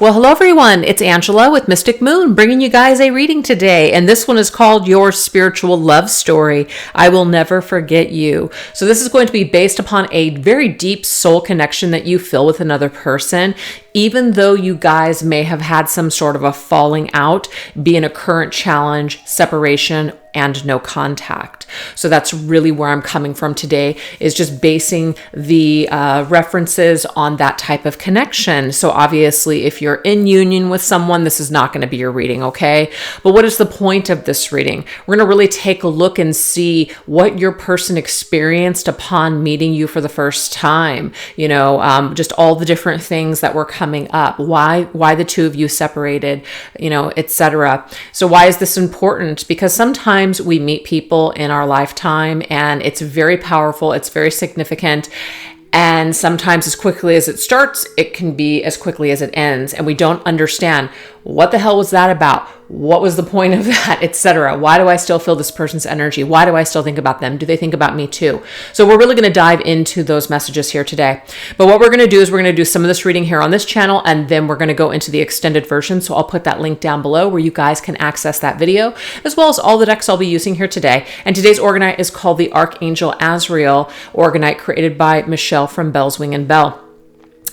Well, hello everyone. It's Angela with Mystic Moon bringing you guys a reading today. And this one is called Your Spiritual Love Story. I Will Never Forget You. So this is going to be based upon a very deep soul connection that you feel with another person. Even though you guys may have had some sort of a falling out, be in a current challenge, separation, and no contact. So that's really where I'm coming from today, is just basing the references on that type of connection. So obviously, if you're in union with someone, this is not going to be your reading, okay? But what is the point of this reading? We're going to really take a look and see what your person experienced upon meeting you for the first time. You know, just all the different things that were coming up, why the two of you separated, you know, etc. So why is this important? Because sometimes we meet people in our lifetime and it's very powerful, it's very significant, and sometimes as quickly as it starts, it can be as quickly as it ends, and we don't understand what the hell was that about? What was the point of that, etc.? Why do I still feel this person's energy? Why do I still think about them? Do they think about me too? So we're really going to dive into those messages here today. But what we're going to do is we're going to do some of this reading here on this channel, and then we're going to go into the extended version. So I'll put that link down below where you guys can access that video, as well as all the decks I'll be using here today. And today's Organite is called the Archangel Azrael Organite, created by Michelle from Bell's Wing and Bell.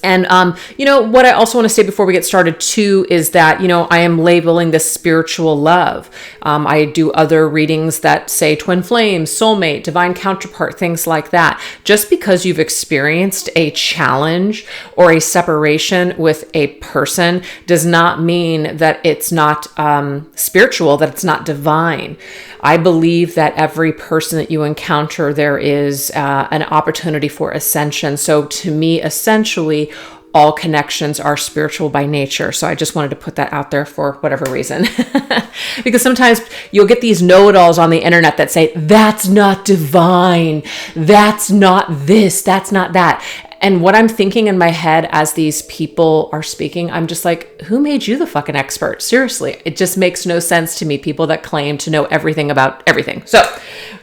And, you know, what I also want to say before we get started too, is that, you know, I am labeling this spiritual love. I do other readings that say twin flame, soulmate, divine counterpart, things like that. Just because you've experienced a challenge or a separation with a person does not mean that it's not spiritual, that it's not divine. I believe that every person that you encounter, there is an opportunity for ascension. So to me, essentially, all connections are spiritual by nature. So I just wanted to put that out there for whatever reason. Because sometimes you'll get these know-it-alls on the internet that say, that's not divine, that's not this, that's not that. And what I'm thinking in my head as these people are speaking, I'm just like, who made you the fucking expert? Seriously, it just makes no sense to me, people that claim to know everything about everything. So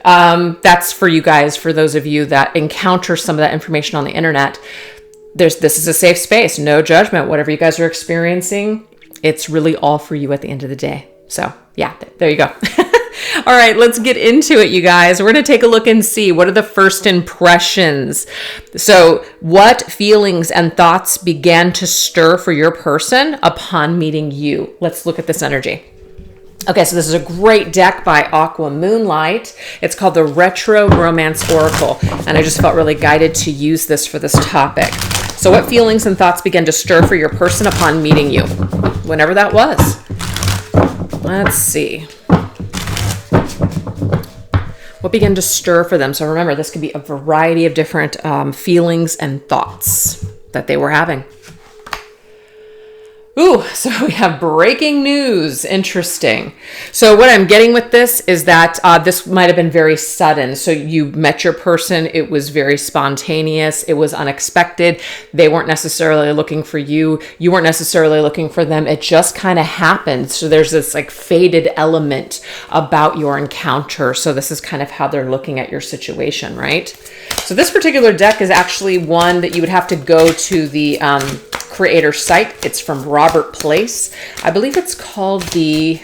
that's for you guys, for those of you that encounter some of that information on the internet. This is a safe space, no judgment. Whatever you guys are experiencing, it's really all for you at the end of the day. So yeah, there you go. All right, let's get into it, you guys. We're going to take a look and see what are the first impressions. So what feelings and thoughts began to stir for your person upon meeting you? Let's look at this energy. Okay, so this is a great deck by Aqua Moonlight. It's called the Retro Romance Oracle, and I just felt really guided to use this for this topic. So what feelings and thoughts began to stir for your person upon meeting you? Whenever that was. Let's see. What began to stir for them? So remember, this could be a variety of different feelings and thoughts that they were having. Ooh, so we have breaking news. Interesting. So what I'm getting with this is that this might have been very sudden. So you met your person. It was very spontaneous. It was unexpected. They weren't necessarily looking for you. You weren't necessarily looking for them. It just kind of happened. So there's this like faded element about your encounter. So this is kind of how they're looking at your situation, right? So this particular deck is actually one that you would have to go to the creator site. It's from Robert Place. I believe it's called the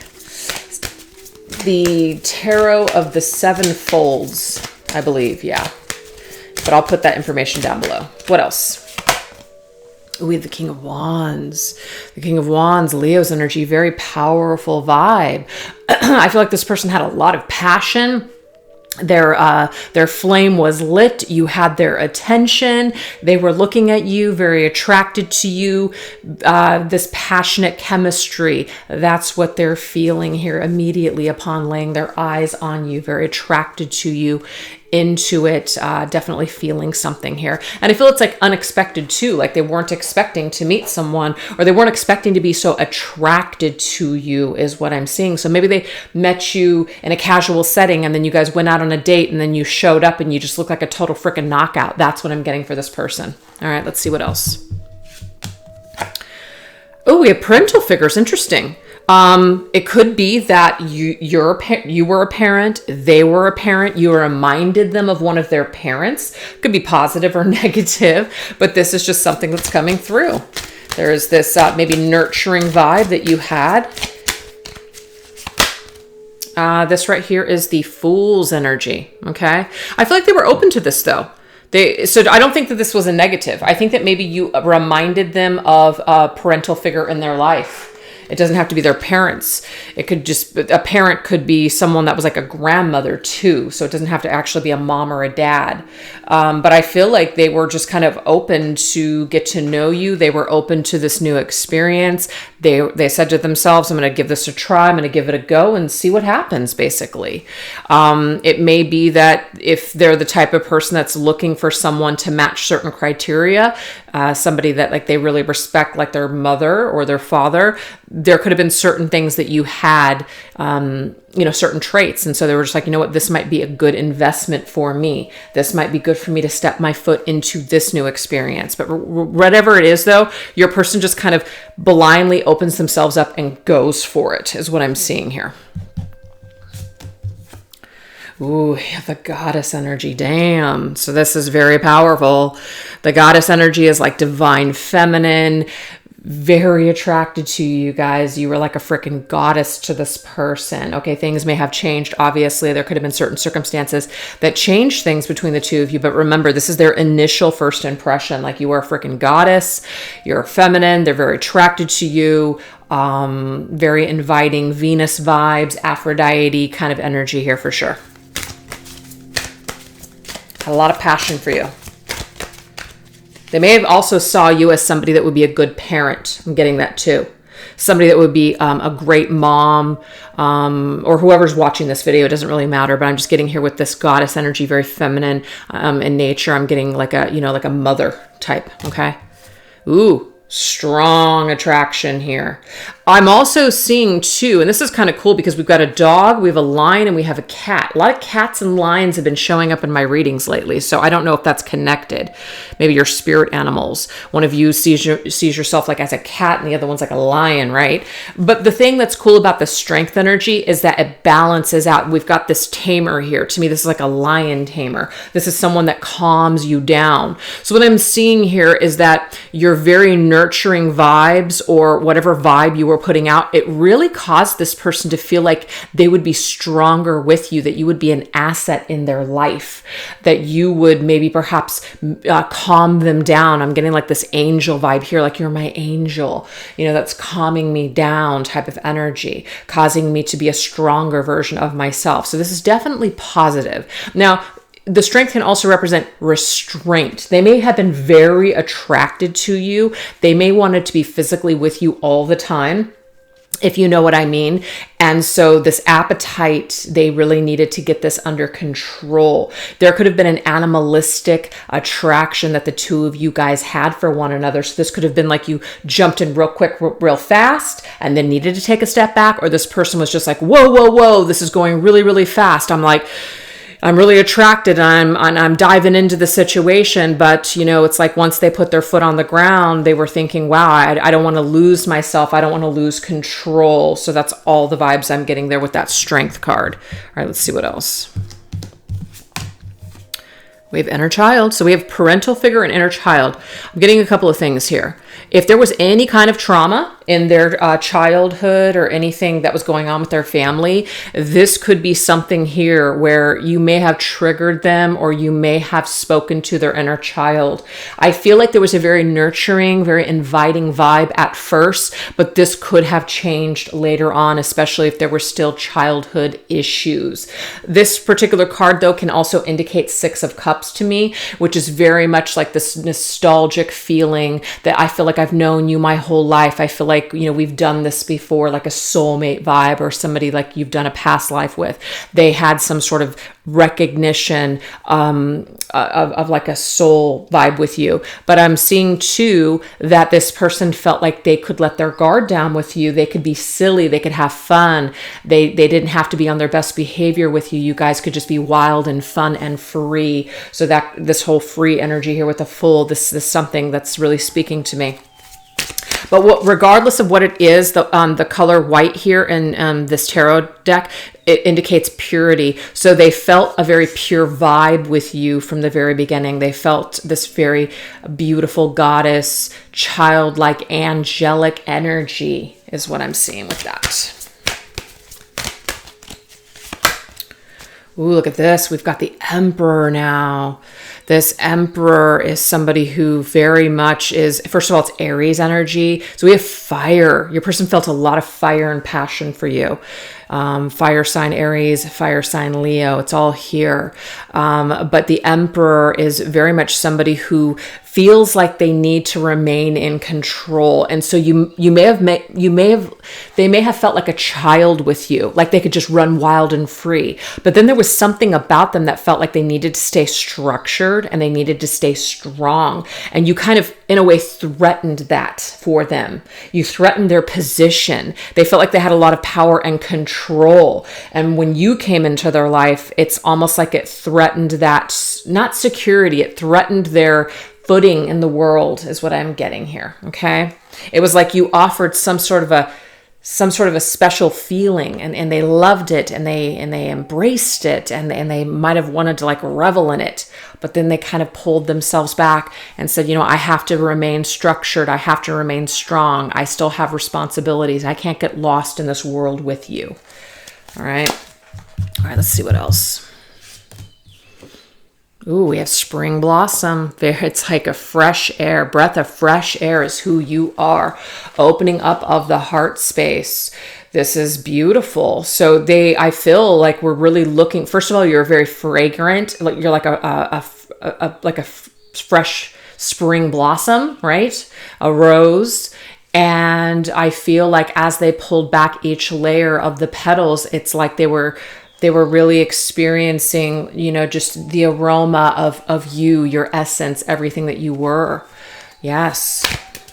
Tarot of the Sevenfolds, I believe. Yeah. But I'll put that information down below. What else? We have the King of Wands. The King of Wands, Leo's energy, very powerful vibe. I feel like this person had a lot of passion. Their flame was lit. You had their attention. They were looking at you, very attracted to you. This passionate chemistry, that's what they're feeling here immediately upon laying their eyes on you, very attracted to you, into it, definitely feeling something here. And I feel it's like unexpected too, like they weren't expecting to meet someone, or they weren't expecting to be so attracted to you is what I'm seeing. So maybe they met you in a casual setting and then you guys went out on a date and then you showed up and you just look like a total freaking knockout. That's what I'm getting for this person. All right, let's see what else. Oh, we have parental figures. Interesting. It could be that you were a parent, they were a parent, you reminded them of one of their parents. Could be positive or negative, but this is just something that's coming through. There is this maybe nurturing vibe that you had. This right here is the Fool's energy, okay? I feel like they were open to this, though. So I don't think that this was a negative. I think that maybe you reminded them of a parental figure in their life. It doesn't have to be their parents. It could just, a parent could be someone that was like a grandmother too. So it doesn't have to actually be a mom or a dad. But I feel like they were just kind of open to get to know you. They were open to this new experience. They said to themselves, I'm going to give this a try. I'm going to give it a go and see what happens, basically. It may be that if they're the type of person that's looking for someone to match certain criteria, somebody that like they really respect, like their mother or their father, there could have been certain things that you had, certain traits. And so they were just like, you know what, this might be a good investment for me. This might be good for me to step my foot into this new experience. But whatever it is, though, your person just kind of blindly opens themselves up and goes for it, is what I'm seeing here. Ooh, the goddess energy. Damn. So this is very powerful. The goddess energy is like divine feminine, very attracted to you guys. You were like a freaking goddess to this person. Okay, things may have changed. Obviously, there could have been certain circumstances that changed things between the two of you. But remember, this is their initial first impression. Like, you are a freaking goddess. You're feminine. They're very attracted to you. Very inviting Venus vibes, Aphrodite kind of energy here for sure. Had a lot of passion for you. They may have also saw you as somebody that would be a good parent. I'm getting that too. Somebody that would be a great mom, or whoever's watching this video. It doesn't really matter, but I'm just getting here with this goddess energy, very feminine in nature. I'm getting like a mother type. Okay. Ooh. Strong attraction here. I'm also seeing too, and this is kind of cool because we've got a dog, we have a lion, and we have a cat. A lot of cats and lions have been showing up in my readings lately, so I don't know if that's connected. Maybe your spirit animals. One of you sees yourself like as a cat, and the other one's like a lion, right? But the thing that's cool about the strength energy is that it balances out. We've got this tamer here. To me, this is like a lion tamer. This is someone that calms you down. So what I'm seeing here is that you're very nurturing vibes, or whatever vibe you were putting out, it really caused this person to feel like they would be stronger with you, that you would be an asset in their life, that you would maybe perhaps calm them down. I'm getting like this angel vibe here, like you're my angel, that's calming me down type of energy, causing me to be a stronger version of myself. So this is definitely positive. Now, the strength can also represent restraint. They may have been very attracted to you. They may want to be physically with you all the time, if you know what I mean. And so this appetite, they really needed to get this under control. There could have been an animalistic attraction that the two of you guys had for one another. So this could have been like you jumped in real quick, real fast, and then needed to take a step back. Or this person was just like, whoa, whoa, whoa, this is going really, really fast. I'm really attracted and I'm diving into the situation, but it's like once they put their foot on the ground, they were thinking, wow, I don't want to lose myself. I don't want to lose control. So that's all the vibes I'm getting there with that strength card. All right, let's see what else. We have inner child. So we have parental figure and inner child. I'm getting a couple of things here. If there was any kind of trauma in their childhood or anything that was going on with their family, this could be something here where you may have triggered them, or you may have spoken to their inner child. I feel like there was a very nurturing, very inviting vibe at first, but this could have changed later on, especially if there were still childhood issues. This particular card, though, can also indicate Six of Cups to me, which is very much like this nostalgic feeling that I feel like I've known you my whole life. I feel like, we've done this before, like a soulmate vibe, or somebody like you've done a past life with. They had some sort of recognition of like a soul vibe with you. But I'm seeing too that this person felt like they could let their guard down with you. They could be silly. They could have fun. They didn't have to be on their best behavior with you. You guys could just be wild and fun and free. So that this whole free energy here with the Fool, this is something that's really speaking to me. But regardless of what it is, the color white here in this tarot deck, it indicates purity. So they felt a very pure vibe with you from the very beginning. They felt this very beautiful goddess, childlike, angelic energy is what I'm seeing with that. Ooh, look at this. We've got the Emperor now. This Emperor is somebody who very much is, first of all, it's Aries energy. So we have fire. Your person felt a lot of fire and passion for you. Fire sign Aries, fire sign Leo. It's all here. But the Emperor is very much somebody who feels like they need to remain in control. And so they may have felt like a child with you, like they could just run wild and free. But then there was something about them that felt like they needed to stay structured and they needed to stay strong. And you kind of, in a way, threatened that for them. You threatened their position. They felt like they had a lot of power and control. And when you came into their life, it's almost like it threatened that, not security, it threatened their footing in the world is what I'm getting here. Okay. It was like you offered some sort of a special feeling and they loved it and they embraced it and they might have wanted to like revel in it, but then they kind of pulled themselves back and said, I have to remain structured. I have to remain strong. I still have responsibilities. I can't get lost in this world with you. All right. Let's see what else. Ooh, we have spring blossom. There, it's like a fresh air. Breath of fresh air is who you are. Opening up of the heart space. This is beautiful. So I feel like we're really looking. First of all, you're very fragrant. You're like a fresh spring blossom, right? A rose. And I feel like as they pulled back each layer of the petals, it's like they were really experiencing, just the aroma of you, your essence, everything that you were. Yes,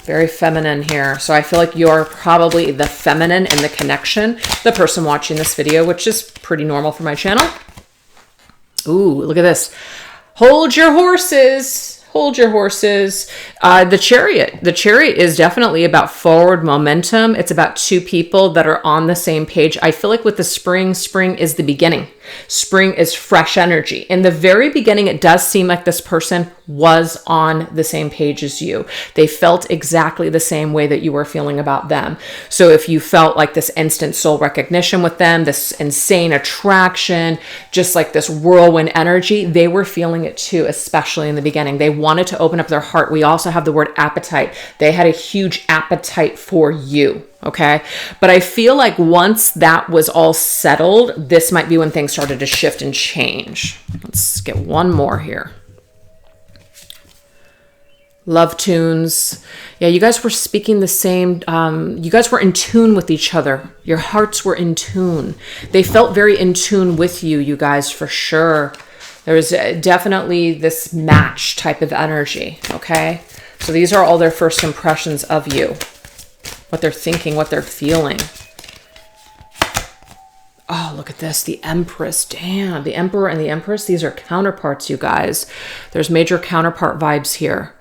very feminine here. So I feel like you're probably the feminine in the connection, the person watching this video, which is pretty normal for my channel. Ooh, look at this. Hold your horses. Hold your horses. The Chariot. The Chariot is definitely about forward momentum. It's about two people that are on the same page. I feel like with the spring is the beginning. Spring is fresh energy. In the very beginning, it does seem like this person was on the same page as you. They felt exactly the same way that you were feeling about them. So if you felt like this instant soul recognition with them, this insane attraction, just like this whirlwind energy, they were feeling it too, especially in the beginning. They wanted to open up their heart. We also have the word appetite. They had a huge appetite for you. Okay. But I feel like once that was all settled, this might be when things started to shift and change. Let's get one more here. Love tunes. Yeah, you guys were speaking the same. You guys were in tune with each other. Your hearts were in tune. They felt very in tune with you, you guys, for sure. There was definitely this match type of energy. Okay. So these are all their first impressions of you. What they're thinking, what they're feeling. Oh, look at this. The Empress. Damn. The Emperor and the Empress. These are counterparts, you guys. There's major counterpart vibes here.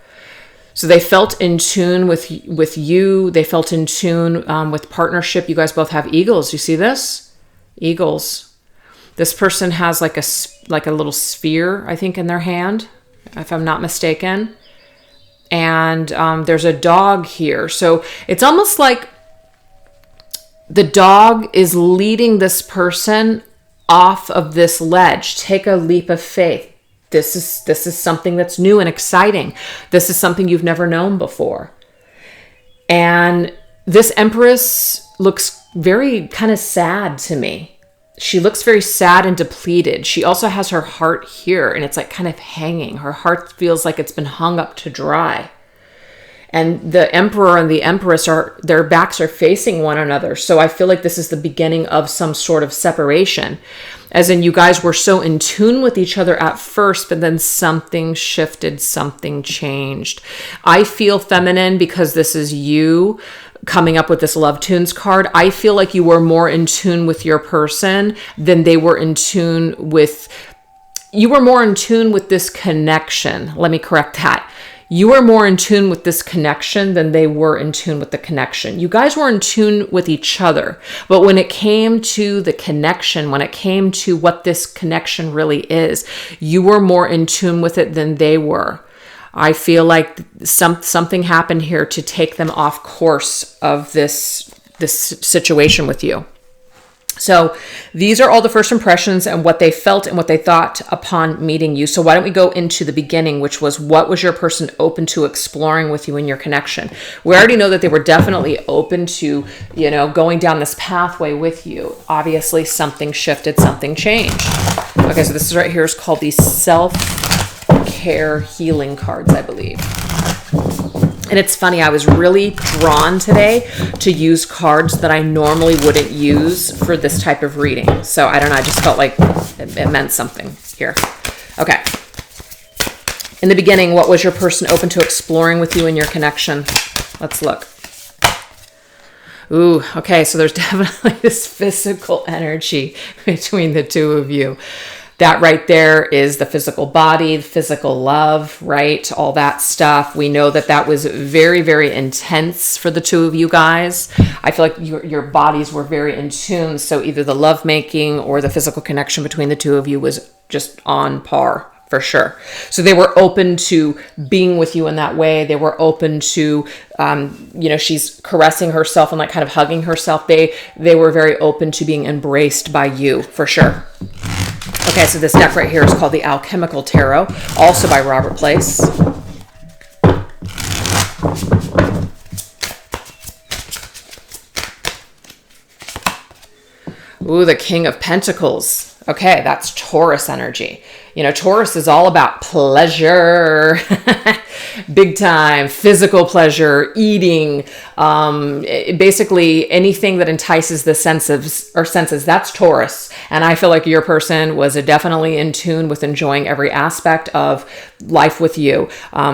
So they felt in tune with you. They felt in tune with partnership. You guys both have eagles. You see this? Eagles. This person has like a little sphere, I think, in their hand, if I'm not mistaken. And there's a dog here. So it's almost like the dog is leading this person off of this ledge. Take a leap of faith. This is something that's new and exciting. This is something you've never known before. And this Empress looks very kind of sad to me. She looks very sad and depleted. She also has her heart here and it's like kind of hanging. Her heart feels like it's been hung up to dry. And the Emperor and the Empress their backs are facing one another. So I feel like this is the beginning of some sort of separation. As in you guys were so in tune with each other at first, but then something shifted, something changed. I feel feminine because this is you coming up with this Love Tunes card. I feel like you were more in tune with your person than they were in tune with. You were more in tune with this connection. Let me correct that. You were more in tune with this connection than they were in tune with the connection. You guys were in tune with each other. But when it came to the connection, when it came to what this connection really is, you were more in tune with it than they were. I feel like something happened here to take them off course of this situation with you. So these are all the first impressions and what they felt and what they thought upon meeting you. So why don't we go into the beginning, which was, what was your person open to exploring with you in your connection? We already know that they were definitely open to, going down this pathway with you. Obviously, something shifted, something changed. Okay, so this is right here is called the self-care healing cards, I believe. And it's funny, I was really drawn today to use cards that I normally wouldn't use for this type of reading. So I don't know, I just felt like it meant something here. Okay. In the beginning, what was your person open to exploring with you in your connection? Let's look. Ooh, okay, so there's definitely this physical energy between the two of you. That right there is the physical body, the physical love, right? All that stuff. We know that that was very, very intense for the two of you guys. I feel like your bodies were very in tune. So either the lovemaking or the physical connection between the two of you was just on par for sure. So they were open to being with you in that way. They were open to, she's caressing herself and like kind of hugging herself. They were very open to being embraced by you for sure. Okay, so this deck right here is called the Alchemical Tarot, also by Robert Place. Ooh, the King of Pentacles. Okay, that's Taurus energy. Taurus is all about pleasure, big time, physical pleasure, eating, basically anything that entices the senses, that's Taurus. And I feel like your person was definitely in tune with enjoying every aspect of life with you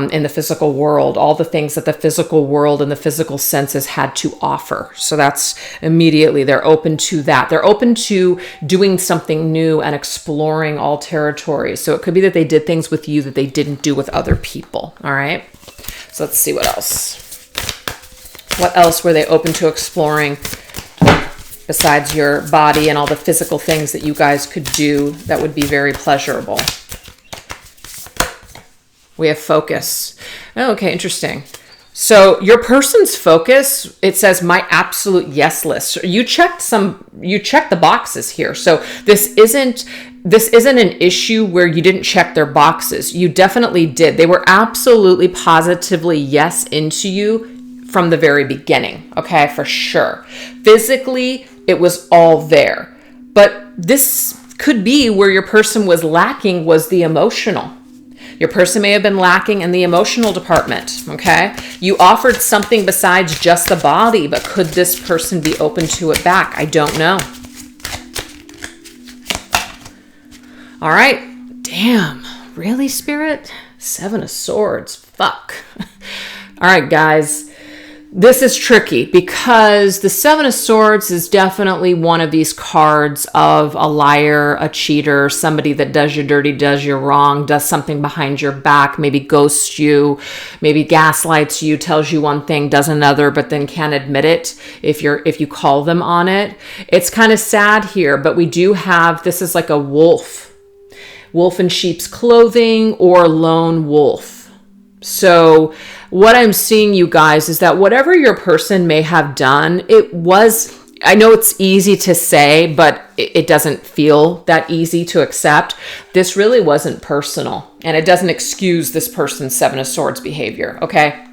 in the physical world, all the things that the physical world and the physical senses had to offer. So that's immediately, they're open to that. They're open to doing something new and exploring all territories. So it could be that they did things with you that they didn't do with other people. All right. So let's see what else. What else were they open to exploring besides your body and all the physical things that you guys could do that would be very pleasurable? We have focus. Oh, okay, interesting. So your person's focus, it says my absolute yes list. You checked the boxes here. So this isn't an issue where you didn't check their boxes. You definitely did. They were absolutely positively yes into you from the very beginning. Okay, for sure. Physically, it was all there. But this could be where your person was lacking was the emotional. Your person may have been lacking in the emotional department, okay? You offered something besides just the body, but could this person be open to it back? I don't know. All right. Damn. Really, Spirit? 7 of Swords. Fuck. All right, guys. This is tricky because the 7 of Swords is definitely one of these cards of a liar, a cheater, somebody that does you dirty, does you wrong, does something behind your back, maybe ghosts you, maybe gaslights you, tells you one thing, does another, but then can't admit it if you call them on it. It's kind of sad here, but we do have, this is like a wolf in sheep's clothing or lone wolf. So what I'm seeing, you guys, is that whatever your person may have done, I know it's easy to say, but it doesn't feel that easy to accept. This really wasn't personal, and it doesn't excuse this person's 7 of Swords behavior, okay?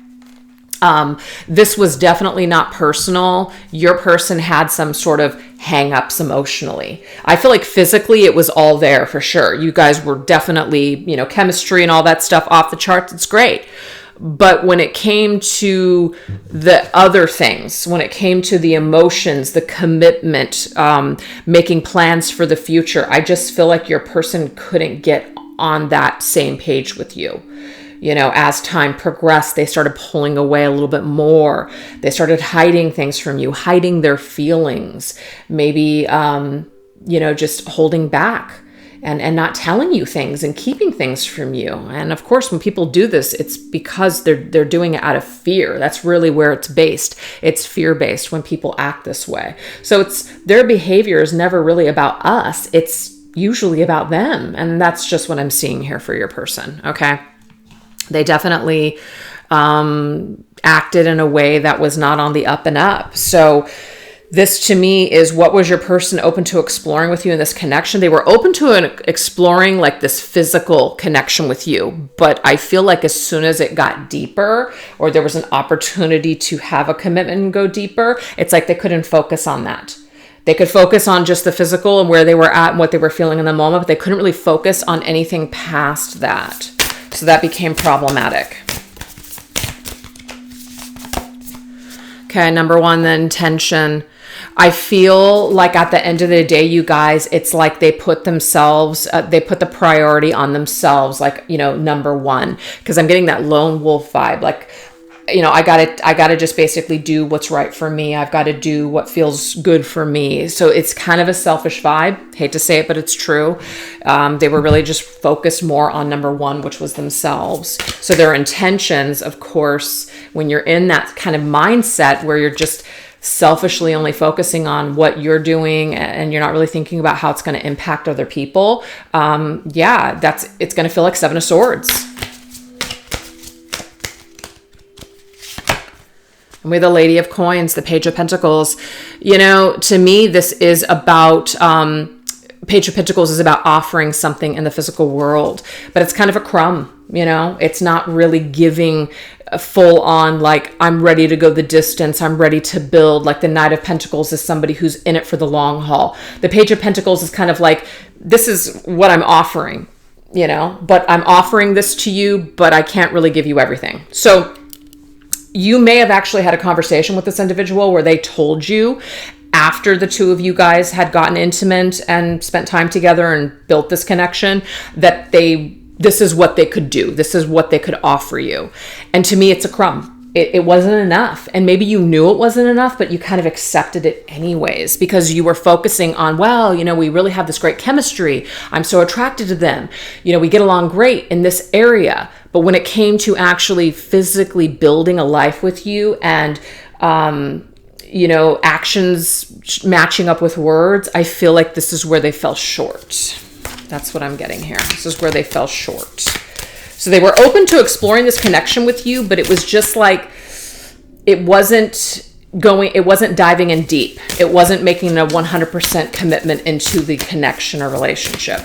This was definitely not personal. Your person had some sort of hang-ups emotionally. I feel like physically it was all there for sure. You guys were definitely, chemistry and all that stuff off the charts. It's great. But when it came to the other things, when it came to the emotions, the commitment, making plans for the future, I just feel like your person couldn't get on that same page with you. As time progressed, they started pulling away a little bit more. They started hiding things from you, hiding their feelings, maybe, just holding back. and not telling you things and keeping things from you. And of course, when people do this, it's because they're doing it out of fear. That's really where it's based. It's fear-based when people act this way. So their behavior is never really about us. It's usually about them. And that's just what I'm seeing here for your person. Okay. They definitely acted in a way that was not on the up and up. So this to me is, what was your person open to exploring with you in this connection? They were open to exploring like this physical connection with you. But I feel like as soon as it got deeper, or there was an opportunity to have a commitment and go deeper, it's like they couldn't focus on that. They could focus on just the physical and where they were at and what they were feeling in the moment, but they couldn't really focus on anything past that. So that became problematic. Okay, number one, then tension. I feel like at the end of the day, you guys, it's like they put themselves, they put the priority on themselves, like, number one, because I'm getting that lone wolf vibe. Like, I gotta just basically do what's right for me. I've got to do what feels good for me. So it's kind of a selfish vibe. Hate to say it, but it's true. They were really just focused more on number one, which was themselves. So their intentions, of course, when you're in that kind of mindset where you're just selfishly only focusing on what you're doing and you're not really thinking about how it's going to impact other people, it's going to feel like Seven of Swords. And with the Lady of Coins, the Page of Pentacles, to me, this is about, Page of Pentacles is about offering something in the physical world, but it's kind of a crumb, it's not really giving a full on, like, I'm ready to go the distance. I'm ready to build. Like the Knight of Pentacles is somebody who's in it for the long haul. The Page of Pentacles is kind of like, this is what I'm offering, but I'm offering this to you, but I can't really give you everything. So you may have actually had a conversation with this individual where they told you, after the two of you guys had gotten intimate and spent time together and built this connection, that this is what they could do. This is what they could offer you. And to me, it's a crumb. It wasn't enough. And maybe you knew it wasn't enough, but you kind of accepted it anyways, because you were focusing on, we really have this great chemistry. I'm so attracted to them. We get along great in this area. But when it came to actually physically building a life with you and, actions matching up with words, I feel like this is where they fell short. That's what I'm getting here. This is where they fell short. So they were open to exploring this connection with you, but it was just like, it wasn't diving in deep. It wasn't making a 100% commitment into the connection or relationship.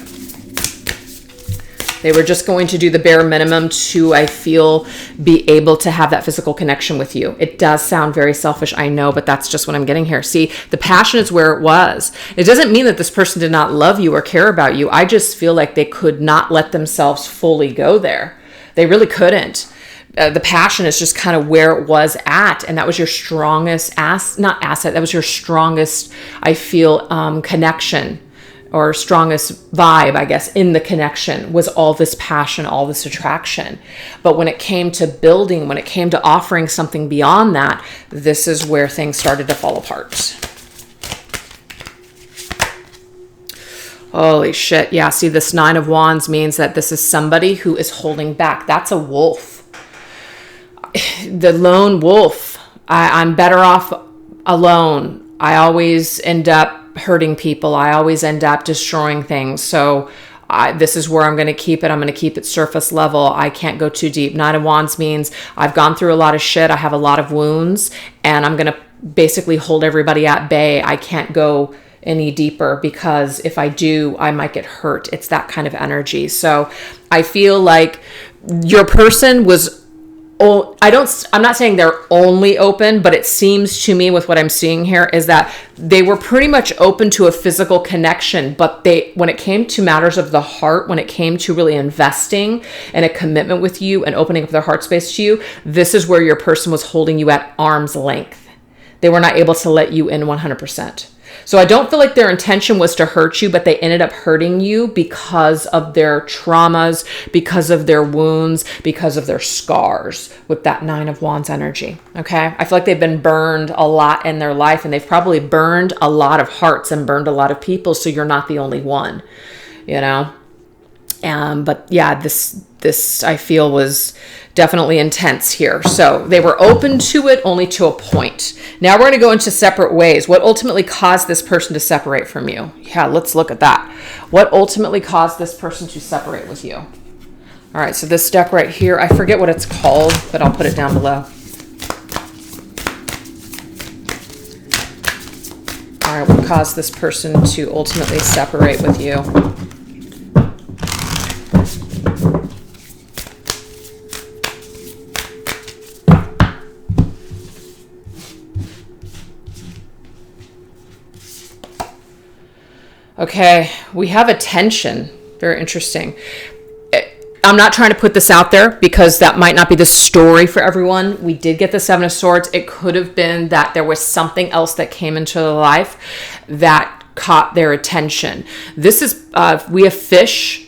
They were just going to do the bare minimum to, I feel, be able to have that physical connection with you. It does sound very selfish, I know, but that's just what I'm getting here. See, the passion is where it was. It doesn't mean that this person did not love you or care about you. I just feel like they could not let themselves fully go there. They really couldn't. The passion is just kind of where it was at. And that was your strongest that was your strongest, I feel, connection, or strongest vibe, I guess, in the connection, was all this passion, all this attraction. But when it came to building, when it came to offering something beyond that, this is where things started to fall apart. Holy shit. Yeah, see, this Nine of Wands means that this is somebody who is holding back. That's a wolf. The lone wolf. I'm better off alone. I always end up hurting people. I always end up destroying things. So this is where I'm going to keep it. I'm going to keep it surface level. I can't go too deep. Nine of Wands means I've gone through a lot of shit. I have a lot of wounds, and I'm going to basically hold everybody at bay. I can't go any deeper, because if I do, I might get hurt. It's that kind of energy. So I feel like your person was, I'm not saying they're only open, but it seems to me with what I'm seeing here is that they were pretty much open to a physical connection, but when it came to matters of the heart, when it came to really investing in a commitment with you and opening up their heart space to you, this is where your person was holding you at arm's length. They were not able to let you in 100%. So I don't feel like their intention was to hurt you, but they ended up hurting you because of their traumas, because of their wounds, because of their scars with that Nine of Wands energy. Okay. I feel like they've been burned a lot in their life, and they've probably burned a lot of hearts and burned a lot of people. So you're not the only one. you know? But yeah, this I feel was definitely intense here. So they were open to it only to a point. Now we're going to go into separate ways. What ultimately caused this person to separate from you? Yeah, let's look at that. What ultimately caused this person to separate with you? All right, so this deck right here, I forget what it's called, but I'll put it down below. All right, what caused this person to ultimately separate with you? Okay, we have attention. Very interesting. I'm not trying to put this out there because that might not be the story for everyone. We did get the Seven of Swords. It could have been that there was something else that came into their life that caught their attention. This is, we have fish.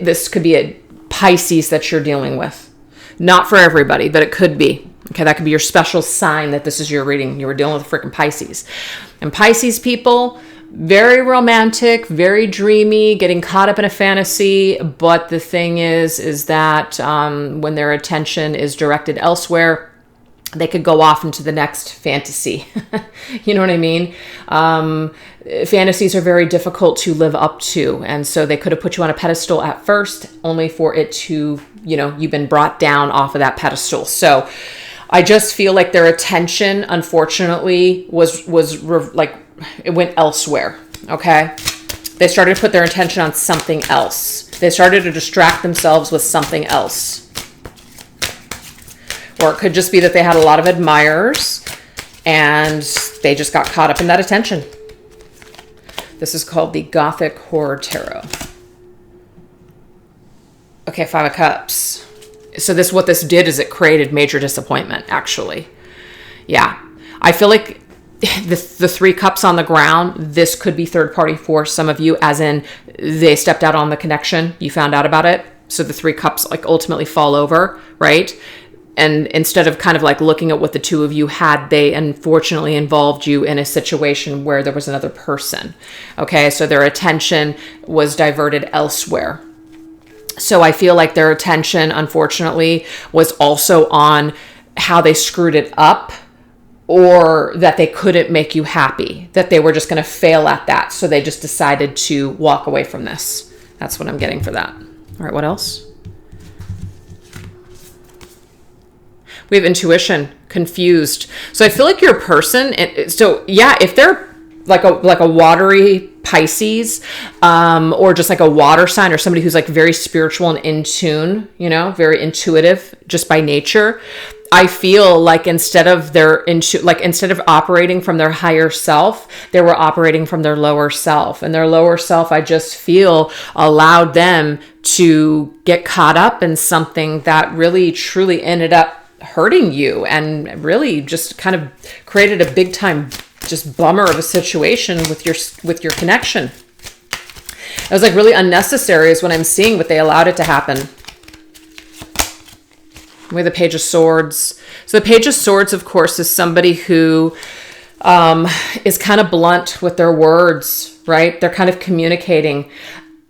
This could be a Pisces that you're dealing with. Not for everybody, but it could be. Okay, that could be your special sign that this is your reading. You were dealing with freaking Pisces. And Pisces people, very romantic, very dreamy, getting caught up in a fantasy. But the thing is that when their attention is directed elsewhere, they could go off into the next fantasy. You know what I mean? Fantasies are very difficult to live up to. And so they could have put you on a pedestal at first, only for it to, you know, you've been brought down off of that pedestal. So I just feel like their attention, unfortunately, was like, it went elsewhere. Okay. They started to put their attention on something else. They started to distract themselves with something else. Or it could just be that they had a lot of admirers and they just got caught up in that attention. This is called the Gothic Horror Tarot. Okay, Five of Cups. So what this did is it created major disappointment, actually. Yeah. I feel like the Three Cups on the ground, this could be third party for some of you, as in they stepped out on the connection. You found out about it. So the Three Cups like ultimately fall over, right? And instead of kind of like looking at what the two of you had, they unfortunately involved you in a situation where there was another person. Okay, so their attention was diverted elsewhere. So I feel like their attention, unfortunately, was also on how they screwed it up, or that they couldn't make you happy, that they were just going to fail at that. So they just decided to walk away from this. That's what I'm getting for that. All right, what else? We have intuition, confused. So I feel like you're a person. So yeah, if they're like a watery Pisces, or just like a water sign, or somebody who's like very spiritual and in tune, you know, very intuitive just by nature, I feel like instead of operating from their higher self, they were operating from their lower self. And their lower self, I just feel, allowed them to get caught up in something that really truly ended up hurting you, and really just kind of created a big time just bummer of a situation with your connection. It was like really unnecessary is what I'm seeing, but they allowed it to happen. We have the Page of Swords. So the Page of Swords, of course, is somebody who is kind of blunt with their words, right? They're kind of communicating.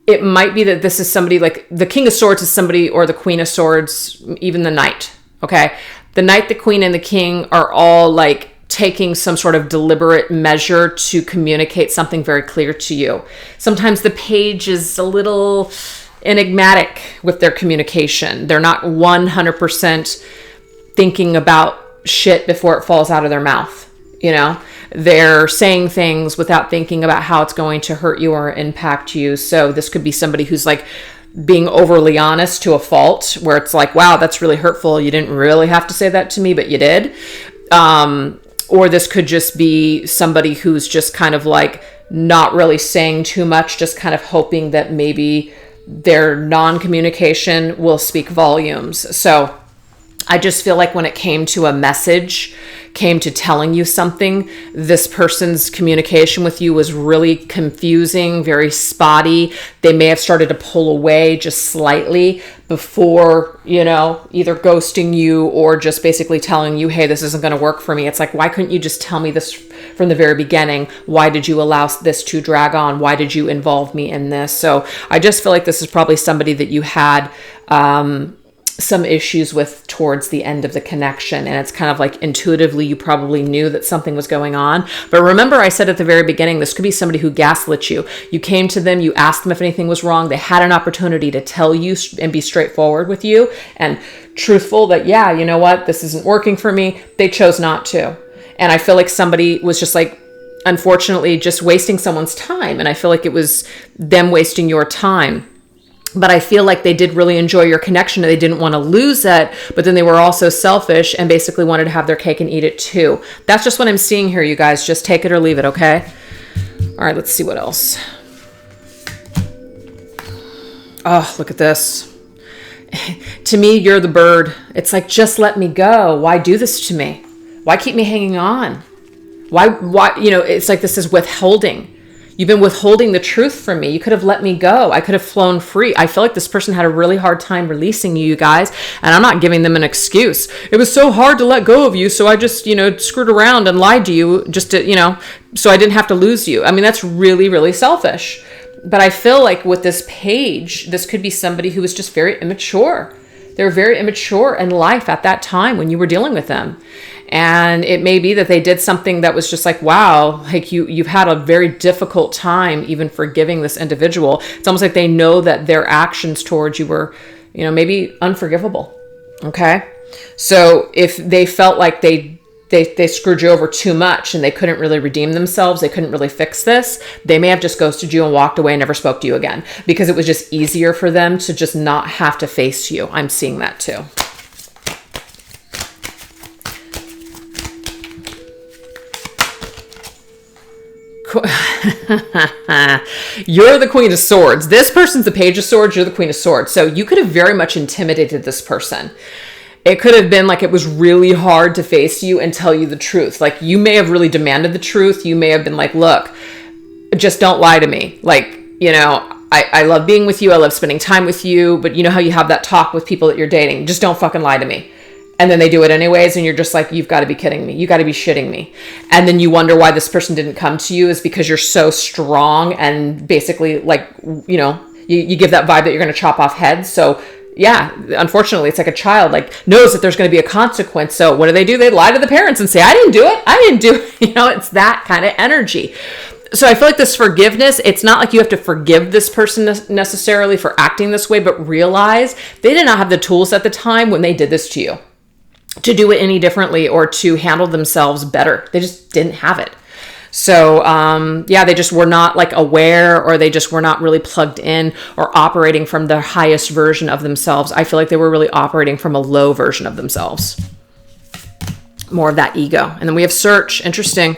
It might be that this is somebody like the King of Swords is somebody, or the Queen of Swords, even the Knight. Okay. The Knight, the Queen, and the King are all like taking some sort of deliberate measure to communicate something very clear to you. Sometimes the Page is a little enigmatic with their communication. They're not 100% thinking about shit before it falls out of their mouth. You know, they're saying things without thinking about how it's going to hurt you or impact you. So this could be somebody who's like being overly honest to a fault, where it's like, wow, that's really hurtful. You didn't really have to say that to me, but you did. Or this could just be somebody who's just kind of like not really saying too much, just kind of hoping that maybe their non-communication will speak volumes. So I just feel like when it came to a message, came to telling you something, this person's communication with you was really confusing, very spotty. They may have started to pull away just slightly before, either ghosting you or just basically telling you, hey, this isn't going to work for me. It's like, why couldn't you just tell me this from the very beginning? Why did you allow this to drag on? Why did you involve me in this? So I just feel like this is probably somebody that you had, some issues with towards the end of the connection. And it's kind of like intuitively, you probably knew that something was going on. But remember, I said at the very beginning, this could be somebody who gaslit you. You came to them, you asked them if anything was wrong. They had an opportunity to tell you and be straightforward with you and truthful that, yeah, you know what, this isn't working for me. They chose not to. And I feel like somebody was just like, unfortunately, just wasting someone's time. And I feel like it was them wasting your time. But I feel like they did really enjoy your connection and they didn't want to lose it, but then they were also selfish and basically wanted to have their cake and eat it too. That's just what I'm seeing here, you guys. Just take it or leave it, okay? All right, let's see what else. Oh, look at this. To me, you're the bird. It's like, just let me go. Why do this to me? Why keep me hanging on? Why, it's like this is withholding. You've been withholding the truth from me. You could have let me go. I could have flown free. I feel like this person had a really hard time releasing you guys, and I'm not giving them an excuse. It was so hard to let go of you, so I just, screwed around and lied to you just to, so I didn't have to lose you. I mean, that's really, really selfish. But I feel like with this page, this could be somebody who was just very immature. They were very immature in life at that time when you were dealing with them. And it may be that they did something that was just like, wow, like you've had a very difficult time even forgiving this individual. It's almost like they know that their actions towards you were, maybe unforgivable. Okay. So if they felt like they screwed you over too much and they couldn't really redeem themselves, they couldn't really fix this, they may have just ghosted you and walked away and never spoke to you again because it was just easier for them to just not have to face you. I'm seeing that too. You're the Queen of Swords. This person's the Page of Swords. You're the Queen of Swords. So you could have very much intimidated this person. It could have been like it was really hard to face you and tell you the truth. Like you may have really demanded the truth. You may have been like, look, just don't lie to me. Like, I love being with you. I love spending time with you. But you know how you have that talk with people that you're dating. Just don't fucking lie to me. And then they do it anyways. And you're just like, you've got to be kidding me. You got to be shitting me. And then you wonder why this person didn't come to you is because you're so strong and basically like, you give that vibe that you're going to chop off heads. So yeah, unfortunately, it's like a child like knows that there's going to be a consequence. So what do? They lie to the parents and say, I didn't do it. I didn't do it. It's that kind of energy. So I feel like this forgiveness, it's not like you have to forgive this person necessarily for acting this way, but realize they did not have the tools at the time when they did this to you to do it any differently or to handle themselves better. They just didn't have it. So, they just were not like aware, or they just were not really plugged in or operating from the highest version of themselves. I feel like they were really operating from a low version of themselves. More of that ego. And then we have search. Interesting.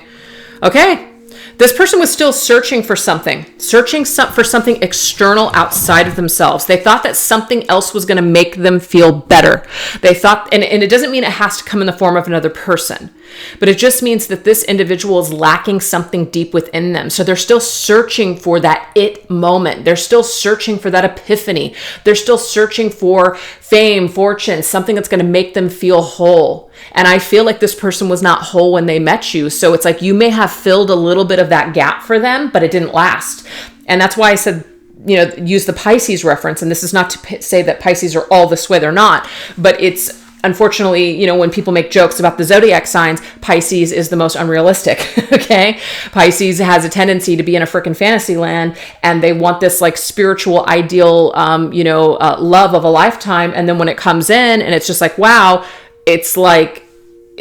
Okay. This person was still searching for something for something external outside of themselves. They thought that something else was going to make them feel better. They thought, and it doesn't mean it has to come in the form of another person, but it just means that this individual is lacking something deep within them. So they're still searching for that it moment. They're still searching for that epiphany. They're still searching for fame, fortune, something that's going to make them feel whole. And I feel like this person was not whole when they met you. So it's like you may have filled a little bit of that gap for them, but it didn't last. And that's why I said, use the Pisces reference. And this is not to say that Pisces are all this way. They're not. But it's unfortunately, when people make jokes about the zodiac signs, Pisces is the most unrealistic. Okay. Pisces has a tendency to be in a freaking fantasy land, and they want this like spiritual ideal, love of a lifetime. And then when it comes in and it's just like, wow, it's like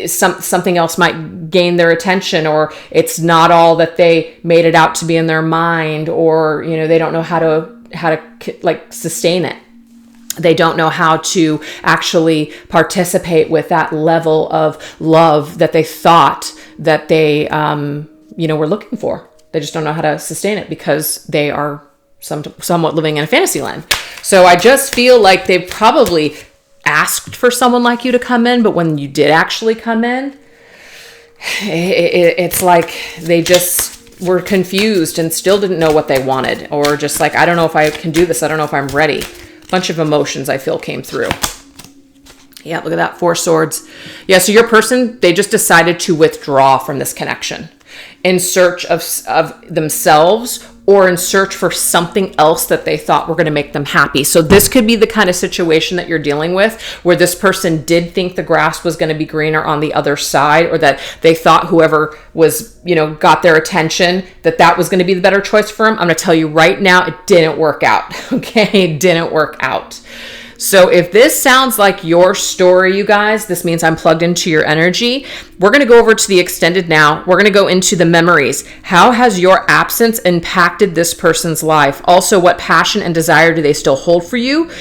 something else might gain their attention, or it's not all that they made it out to be in their mind, or, they don't know how to like sustain it. They don't know how to actually participate with that level of love that they thought that they, were looking for. They just don't know how to sustain it because they are somewhat living in a fantasy land. So I just feel like they probably asked for someone like you to come in, but when you did actually come in, it's like they just were confused and still didn't know what they wanted, or just like, I don't know if I can do this. I don't know if I'm ready. A bunch of emotions I feel came through. Yeah, look at that, 4 swords. Yeah, so your person, they just decided to withdraw from this connection in search of themselves, or in search for something else that they thought were going to make them happy. So this could be the kind of situation that you're dealing with, where this person did think the grass was going to be greener on the other side, or that they thought whoever was, got their attention, that was going to be the better choice for them. I'm going to tell you right now, it didn't work out. Okay, it didn't work out. So if this sounds like your story, you guys, this means I'm plugged into your energy. We're going to go over to the extended now. We're going to go into the memories. How has your absence impacted this person's life? Also, what passion and desire do they still hold for you?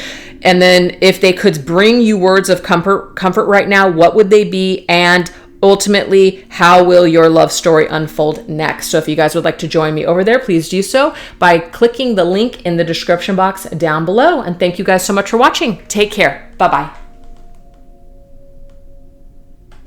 And then if they could bring you words of comfort right now, what would they be? And ultimately, how will your love story unfold next? So if you guys would like to join me over there, please do so by clicking the link in the description box down below. And thank you guys so much for watching. Take care. Bye-bye.